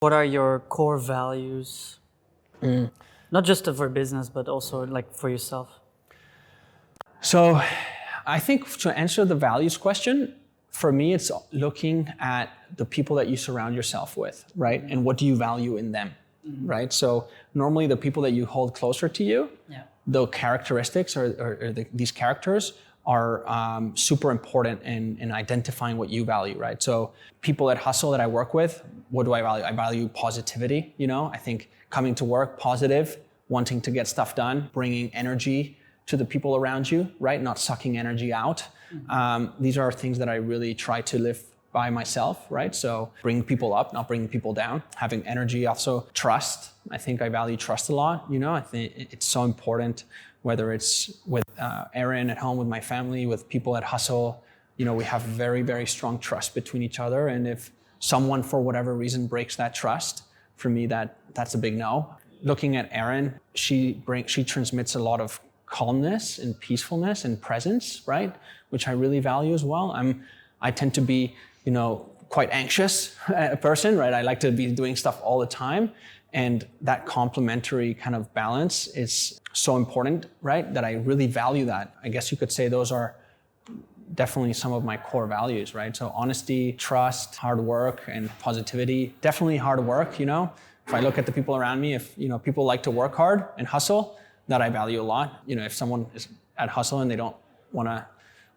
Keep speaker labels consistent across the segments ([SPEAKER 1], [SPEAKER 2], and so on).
[SPEAKER 1] What are your core values? Not just for business, but also like for yourself.
[SPEAKER 2] So I think to answer the values question, for me, it's looking at the people that you surround yourself with, right? And what do you value in them, right? So normally the people that you hold closer to you, the characteristics or these characters are super important in identifying what you value, right? So people at Hustle that I work with, what do I value? I value positivity, I think coming to work positive, wanting to get stuff done, bringing energy to the people around you, right? Not sucking energy out. These are things that I really try to live by myself, right? So bringing people up, not bringing people down, having energy, also trust. I think I value trust a lot. I think it's so important, whether it's with Aaron at home, with my family, with people at Hustle. We have very, very strong trust between each other. And if someone, for whatever reason, breaks that trust, for me, that's a big no. Looking at Aaron, she transmits a lot of calmness and peacefulness and presence, right? Which I really value as well. I tend to be, quite anxious person, right? I like to be doing stuff all the time. And that complementary kind of balance is so important, right? That I really value that. I guess you could say those are definitely some of my core values, right? So honesty, trust, hard work, and positivity. Definitely hard work, If I look at the people around me, if, people like to work hard and hustle, that I value a lot. If someone is at Hustle and they don't want to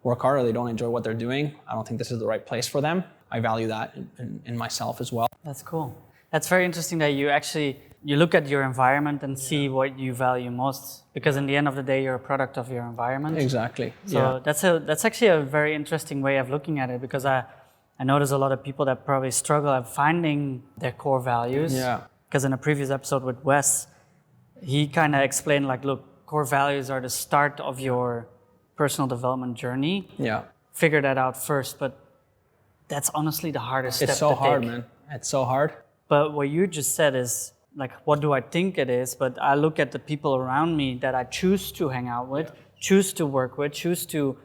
[SPEAKER 2] work hard or they don't enjoy what they're doing, I don't think this is the right place for them. I value that in myself as well.
[SPEAKER 1] That's cool. That's very interesting that you look at your environment and see what you value most, because in the end of the day, you're a product of your environment.
[SPEAKER 2] Exactly.
[SPEAKER 1] So that's actually a very interesting way of looking at it, because I know there's a lot of people that probably struggle at finding their core values.
[SPEAKER 2] Yeah.
[SPEAKER 1] Because in a previous episode with Wes, he kind of explained look, core values are the start of your personal development journey.
[SPEAKER 2] Yeah.
[SPEAKER 1] Figure that out first, but that's honestly the hardest step to take.
[SPEAKER 2] It's so hard, man. It's so hard.
[SPEAKER 1] But what you just said is, what do I think it is? But I look at the people around me that I choose to hang out with, choose to work with, choose to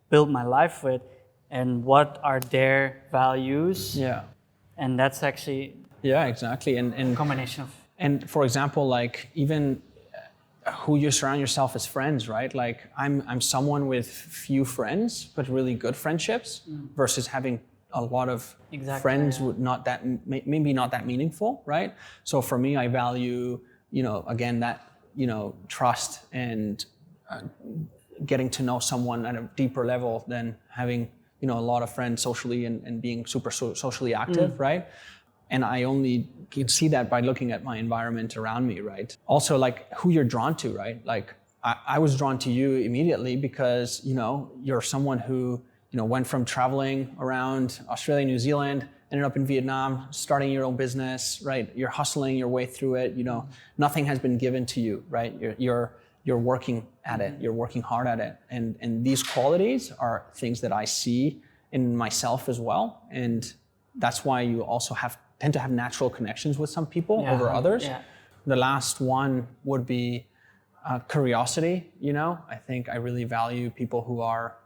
[SPEAKER 1] build my life with, and what are their values? Yeah. And that's actually...
[SPEAKER 2] Yeah, exactly. And
[SPEAKER 1] combination of...
[SPEAKER 2] And for example, even who you surround yourself as friends, right? I'm someone with few friends, but really good friendships, versus having a lot of friends with maybe not that meaningful, right? So for me, I value, again, that, trust and getting to know someone at a deeper level than having, a lot of friends socially and being super socially active, right? And I only can see that by looking at my environment around me, right? Also, who you're drawn to, right? I was drawn to you immediately because, you're someone who, went from traveling around Australia, New Zealand, ended up in Vietnam, starting your own business, right? You're hustling your way through it. Nothing has been given to you, right? You're working at it. You're working hard at it. And these qualities are things that I see in myself as well. And that's why you also tend to have natural connections with some people over others. Yeah. The last one would be curiosity. I think I really value people who are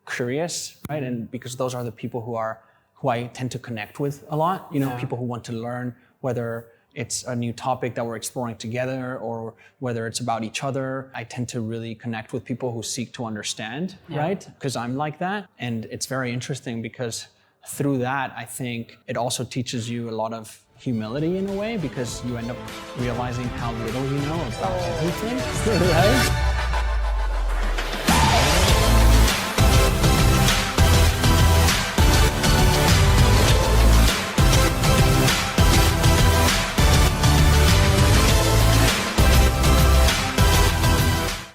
[SPEAKER 2] curious, right? And because those are the people who I tend to connect with a lot. People who want to learn, whether it's a new topic that we're exploring together or whether it's about each other. I tend to really connect with people who seek to understand, right? Because I'm like that. And it's very interesting because through that, I think it also teaches you a lot of humility in a way, because you end up realizing how little you know about everything, right?